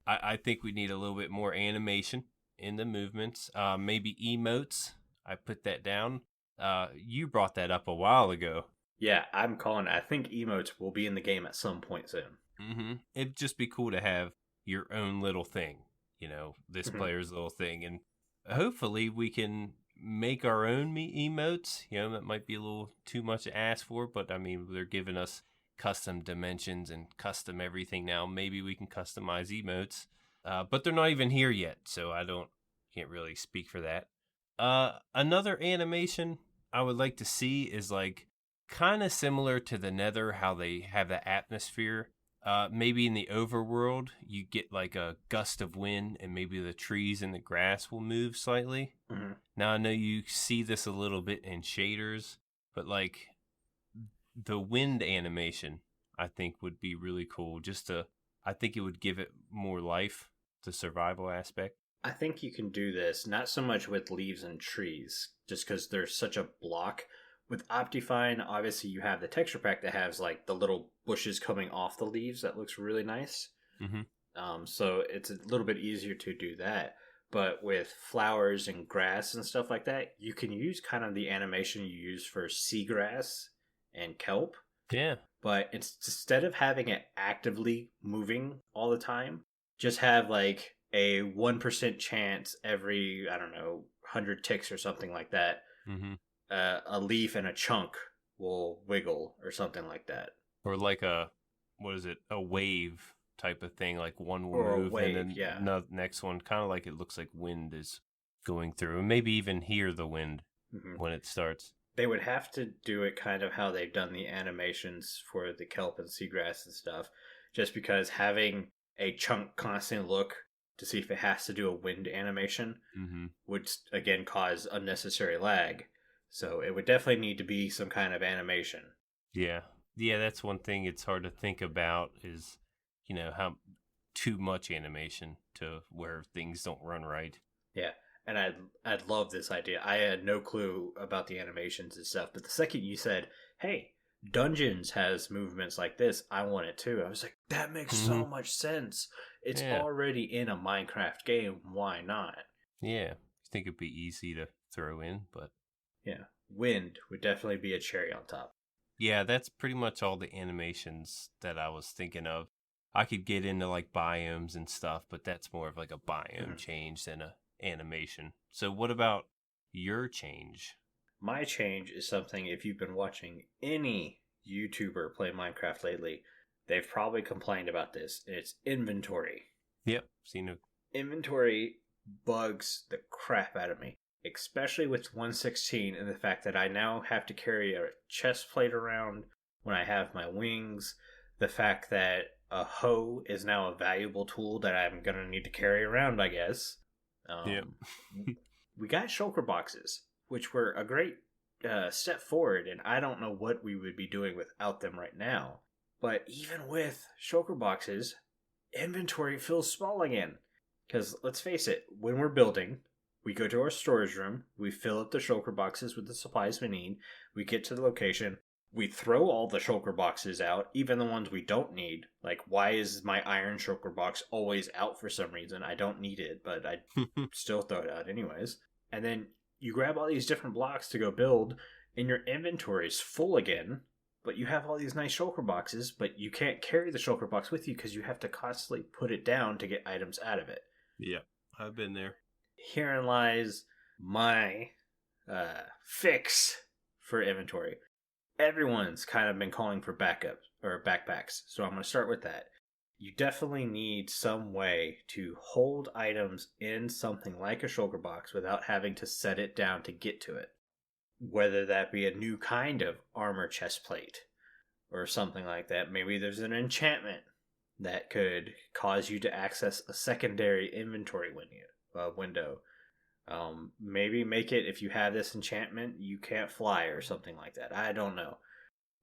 I think we need a little bit more animation in the movements. Maybe emotes. I put that down. You brought that up a while ago. Yeah, I'm calling it. I think emotes will be in the game at some point soon. Mm-hmm. It'd just be cool to have your own little thing, this player's little thing. And hopefully we can make our own emotes. That might be a little too much to ask for, but I mean, they're giving us custom dimensions and custom everything now. Maybe we can customize emotes, but they're not even here yet, so can't really speak for that. Another animation I would like to see is like kind of similar to the Nether, how they have the atmosphere. Maybe in the overworld, you get like a gust of wind and maybe the trees and the grass will move slightly. Mm-hmm. Now, I know you see this a little bit in shaders, but like the wind animation, I think would be really cool. I think it would give it more life, the survival aspect. I think you can do this, not so much with leaves and trees, just because there's such a block. With Optifine, obviously you have the texture pack that has like the little bushes coming off the leaves. That looks really nice. Mm-hmm. So it's a little bit easier to do that. But with flowers and grass and stuff like that, you can use kind of the animation you use for seagrass and kelp. Yeah. But instead of having it actively moving all the time, just have like a 1% chance every, 100 ticks or something like that. Mm-hmm. A leaf and a chunk will wiggle or something like that. Or like a wave type of thing, like one will move and then the next one, kind of like it looks like wind is going through. And maybe even hear the wind when it starts. They would have to do it kind of how they've done the animations for the kelp and seagrass and stuff, just because having a chunk constantly look to see if it has to do a wind animation would, again, cause unnecessary lag. So it would definitely need to be some kind of animation. Yeah, that's one thing it's hard to think about is, how too much animation to where things don't run right. Yeah, and I'd love this idea. I had no clue about the animations and stuff, but the second you said, hey, Dungeons has movements like this, I want it too. I was like, that makes so much sense. It's already in a Minecraft game. Why not? Yeah, I think it'd be easy to throw in, but... Yeah, wind would definitely be a cherry on top. Yeah, that's pretty much all the animations that I was thinking of. I could get into like biomes and stuff, but that's more of like a biome change than a animation. So what about your change? My change is something, if you've been watching any YouTuber play Minecraft lately, they've probably complained about this. It's inventory. Yep, seen it. Inventory bugs the crap out of me. Especially with 1.16 and the fact that I now have to carry a chest plate around when I have my wings. The fact that a hoe is now a valuable tool that I'm going to need to carry around, I guess. Yep. We got shulker boxes, which were a great step forward, and I don't know what we would be doing without them right now. But even with shulker boxes, inventory feels small again. Because let's face it, when we're building, we go to our storage room, we fill up the shulker boxes with the supplies we need, we get to the location, we throw all the shulker boxes out, even the ones we don't need. Like, why is my iron shulker box always out for some reason? I don't need it, but I still throw it out anyways. And then you grab all these different blocks to go build, and your inventory is full again, but you have all these nice shulker boxes, but you can't carry the shulker box with you because you have to constantly put it down to get items out of it. Yeah, I've been there. Herein lies my fix for inventory. Everyone's kind of been calling for backups or backpacks, so I'm going to start with that. You definitely need some way to hold items in something like a shulker box without having to set it down to get to it. Whether that be a new kind of armor chest plate or something like that. Maybe there's an enchantment that could cause you to access a secondary inventory window. Maybe make it, if you have this enchantment, you can't fly or something like that. I don't know.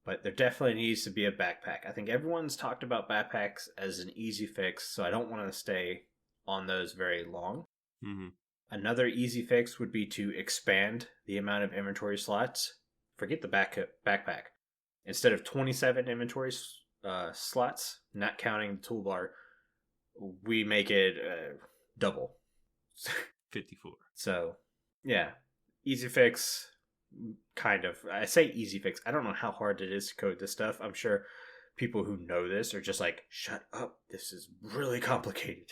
But there definitely needs to be a backpack. I think everyone's talked about backpacks as an easy fix, so I don't want to stay on those very long. Mm-hmm. Another easy fix would be to expand the amount of inventory slots. Forget the backpack. Instead of 27 inventory slots, not counting the toolbar, we make it double. 54. So, yeah. Easy fix, kind of. I say easy fix. I don't know how hard it is to code this stuff. I'm sure people who know this are just like, shut up. This is really complicated.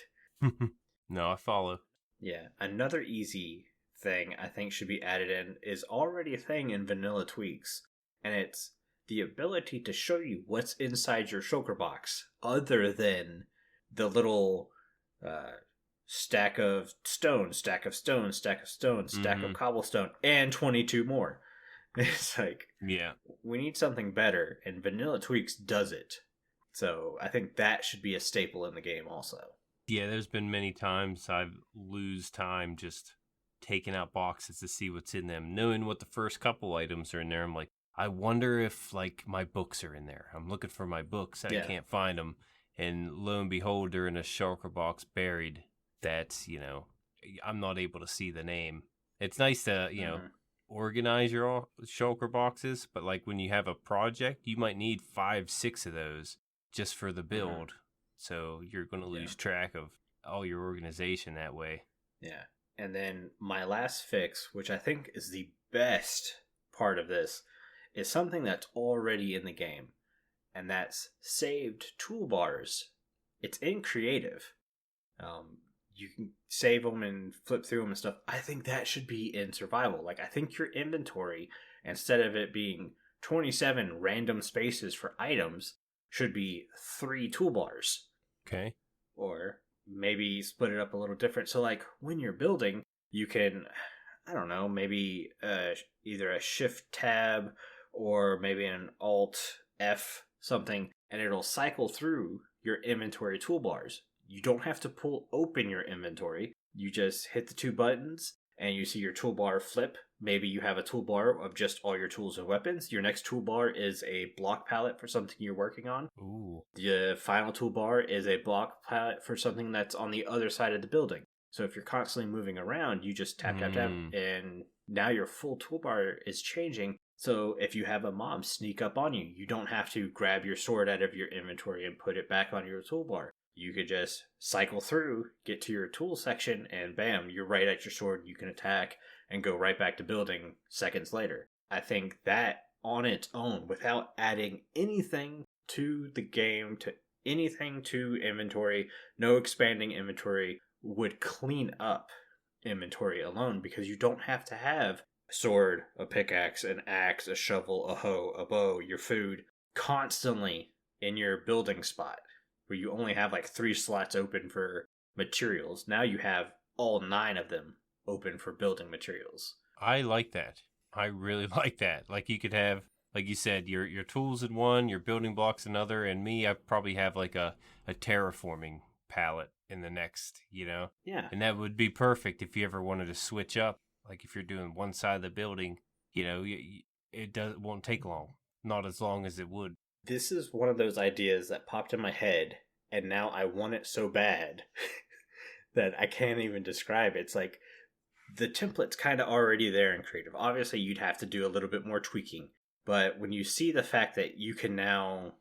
No, I follow. Yeah. Another easy thing I think should be added in is already a thing in vanilla tweaks. And it's the ability to show you what's inside your shulker box other than the little stack of stone, stack of stone, stack of stone, stack of cobblestone, and 22 more. It's like, yeah, we need something better, and Vanilla Tweaks does it. So I think that should be a staple in the game also. Yeah, there's been many times I lose time just taking out boxes to see what's in them, knowing what the first couple items are in there. I'm like, I wonder if like my books are in there. I'm looking for my books and I can't find them. And lo and behold, they're in a shulker box buried. That's, I'm not able to see the name. It's nice to, organize your shulker boxes, but like when you have a project, you might need 5-6 of those just for the build. So you're going to lose track of all your organization that way. Yeah. And then my last fix, which I think is the best part of this, is something that's already in the game. And that's saved toolbars. It's in creative. You can save them and flip through them and stuff. I think that should be in survival. Like, I think your inventory, instead of it being 27 random spaces for items, should be 3 toolbars. Okay. Or maybe split it up a little different. So, like, when you're building, you can, I don't know, maybe either a shift tab or maybe an alt F something, and it'll cycle through your inventory toolbars. You don't have to pull open your inventory. You just hit the 2 buttons and you see your toolbar flip. Maybe you have a toolbar of just all your tools and weapons. Your next toolbar is a block palette for something you're working on. Ooh. The final toolbar is a block palette for something that's on the other side of the building. So if you're constantly moving around, you just tap, and now your full toolbar is changing. So if you have a mob sneak up on you, you don't have to grab your sword out of your inventory and put it back on your toolbar. You could just cycle through, get to your tool section, and bam, you're right at your sword. You can attack and go right back to building seconds later. I think that on its own, without adding anything to the game, to anything to inventory, no expanding inventory, would clean up inventory alone, because you don't have to have a sword, a pickaxe, an axe, a shovel, a hoe, a bow, your food constantly in your building spot, where you only have like 3 slots open for materials. Now you have all 9 of them open for building materials. I like that. I really like that. Like you could have like you said, your tools in one, your building blocks in another, and me, I probably have like a terraforming palette in the next, Yeah. And that would be perfect if you ever wanted to switch up. Like if you're doing one side of the building, won't take long. Not as long as it would. This is one of those ideas that popped in my head, and now I want it so bad that I can't even describe it. It's like the template's kind of already there in creative. Obviously, you'd have to do a little bit more tweaking. But when you see the fact that you can now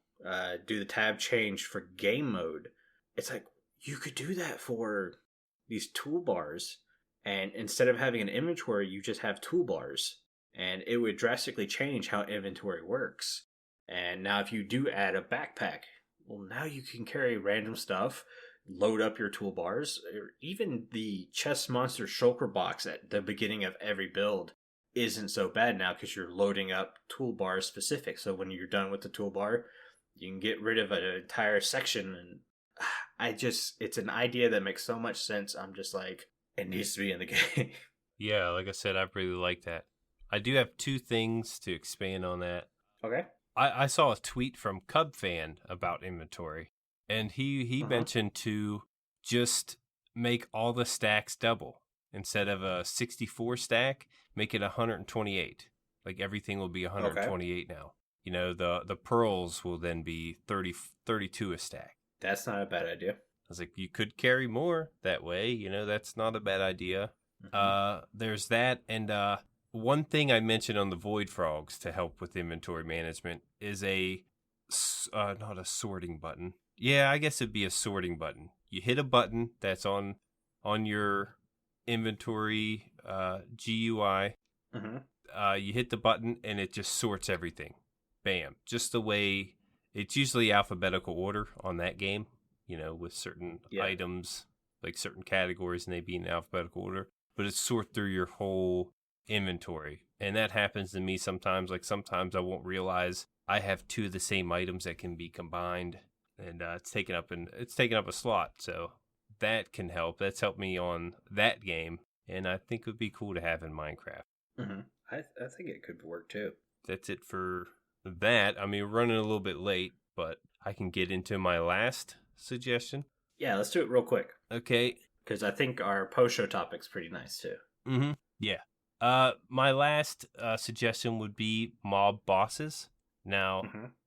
do the tab change for game mode, it's like you could do that for these toolbars. And instead of having an inventory, you just have toolbars. And it would drastically change how inventory works. And now if you do add a backpack, well, now you can carry random stuff, load up your toolbars, or even the chest monster shulker box at the beginning of every build isn't so bad now because you're loading up toolbar specific. So when you're done with the toolbar, you can get rid of an entire section. And it's an idea that makes so much sense. I'm just like, it needs to be in the game. Yeah, like I said, I really like that. I do have 2 things to expand on that. Okay. I saw a tweet from CubFan about inventory, and he mentioned to just make all the stacks double. Instead of a 64 stack, make it 128. Like everything will be 128 now. The pearls will then be 32 a stack. That's not a bad idea. I was like, you could carry more that way. That's not a bad idea. Mm-hmm. There's that, and one thing I mentioned on the Void Frogs to help with inventory management is not a sorting button. Yeah, I guess it'd be a sorting button. You hit a button that's on your inventory GUI. Mm-hmm. You hit the button and it just sorts everything. Bam. Just the way it's usually alphabetical order on that game, with certain items, like certain categories, and they be in alphabetical order. But it's sort through your whole inventory. And that happens to me sometimes. Like sometimes I won't realize I have 2 of the same items that can be combined, and it's taken up a slot. So that can help. That's helped me on that game, and I think it would be cool to have in Minecraft. Mm-hmm. I think it could work too. That's it for that. I mean, we're running a little bit late, but I can get into my last suggestion. Yeah, let's do it real quick. Okay. Because I think our post-show topic's pretty nice too. Mm-hmm. Yeah. My last suggestion would be mob bosses. Now,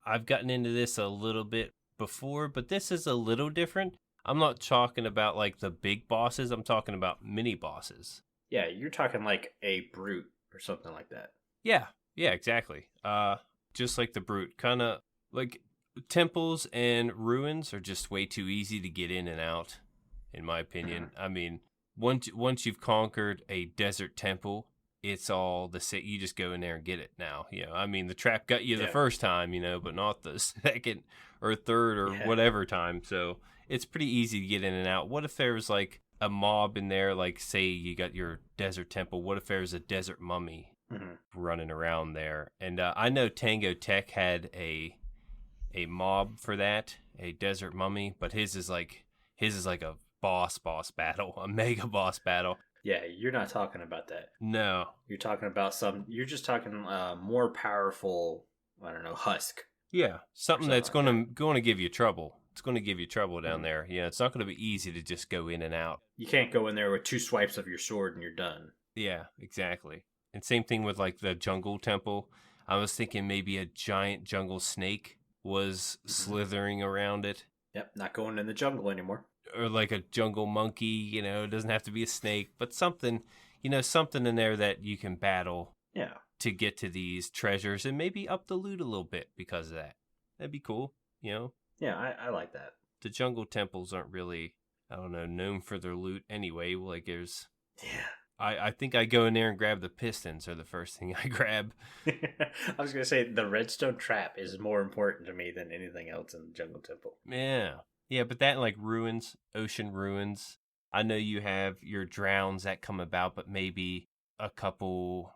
I've gotten into this a little bit before, but this is a little different. I'm not talking about like the big bosses. I'm talking about mini bosses. Yeah, you're talking like a brute or something like that. Yeah, exactly. Just like the brute. Kind of like temples and ruins are just way too easy to get in and out, in my opinion. I mean, once you've conquered a desert temple, it's all the same. You just go in there and get it now. I mean, the trap got you the first time, but not the second or third or whatever time. So it's pretty easy to get in and out. What if there was like a mob in there, like say you got your desert temple? What if there was a desert mummy running around there? And I know Tango Tech had a mob for that, a desert mummy, but his is like a boss battle, a mega boss battle. Yeah, you're not talking about that. No. You're talking about you're just talking more powerful, I don't know, husk. Yeah, something that's going to give you trouble. It's going to give you trouble down there. Yeah, it's not going to be easy to just go in and out. You can't go in there with 2 swipes of your sword and you're done. Yeah, exactly. And same thing with like the jungle temple. I was thinking maybe a giant jungle snake was slithering around it. Yep, not going in the jungle anymore. Or like a jungle monkey, it doesn't have to be a snake, but something, something in there that you can battle to get to these treasures and maybe up the loot a little bit because of that. That'd be cool, Yeah, I like that. The jungle temples aren't really, I don't know, known for their loot anyway. Like there's... Yeah. I think I go in there and grab the pistons are the first thing I grab. I was going to say the redstone trap is more important to me than anything else in the jungle temple. Yeah. Yeah, but that like ruins, ocean ruins. I know you have your drowns that come about, but maybe a couple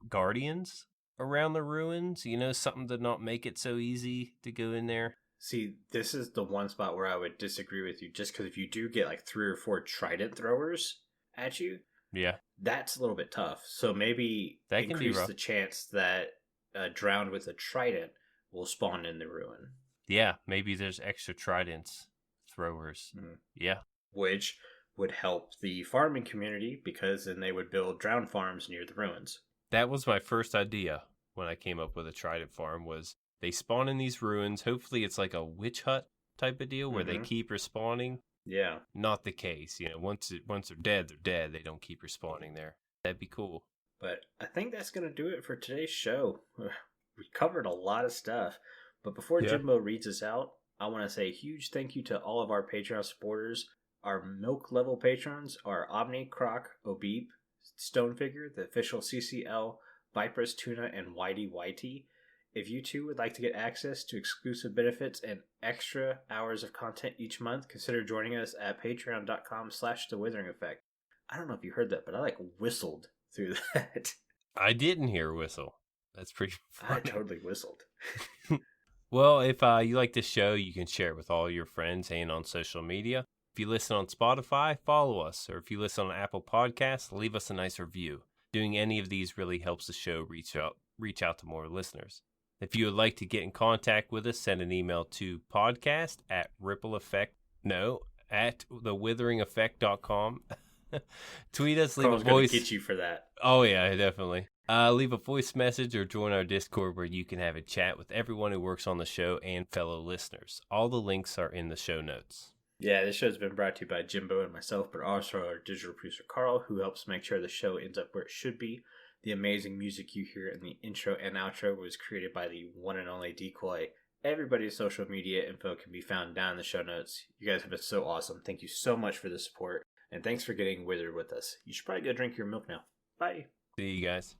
guardians around the ruins, something to not make it so easy to go in there. See, this is the one spot where I would disagree with you, just because if you do get like 3 or 4 trident throwers at you, yeah, that's a little bit tough. So maybe that can increase be rough. The chance that drowned with a trident will spawn in the ruin. Yeah, maybe there's extra tridents throwers. Yeah. Which would help the farming community because then they would build drowned farms near the ruins. That was my first idea when I came up with a trident farm was they spawn in these ruins. Hopefully it's like a witch hut type of deal where they keep respawning. Yeah. Not the case. You know, once they're dead, they're dead. They don't keep respawning there. That'd be cool. But I think that's going to do it for today's show. We covered a lot of stuff. But before Jimbo reads us out, I want to say a huge thank you to all of our Patreon supporters. Our milk level patrons are Omni, Croc, Obeep, Stonefigure, the official CCL, Viper's Tuna, and Whitey Whitey. If you too would like to get access to exclusive benefits and extra hours of content each month, consider joining us at patreon.com/The Withering Effect. I don't know if you heard that, but I whistled through that. I didn't hear a whistle. That's pretty funny. I totally whistled. Well, if you like this show, you can share it with all your friends and on social media. If you listen on Spotify, follow us. Or if you listen on Apple Podcasts, leave us a nice review. Doing any of these really helps the show reach out to more listeners. If you would like to get in contact with us, send an email to at thewitheringeffect.com. Tweet us, leave a voice. Get you for that. Oh yeah, definitely. Leave a voice message or join our Discord where you can have a chat with everyone who works on the show and fellow listeners. All the links are in the show notes. Yeah, this show's been brought to you by Jimbo and myself, but also our digital producer Carl, who helps make sure the show ends up where it should be. The amazing music you hear in the intro and outro was created by the one and only Decoy. Everybody's social media info can be found down in the show notes. You guys have been so awesome. Thank you so much for the support, and thanks for getting withered with us. You should probably go drink your milk now. Bye. See you guys.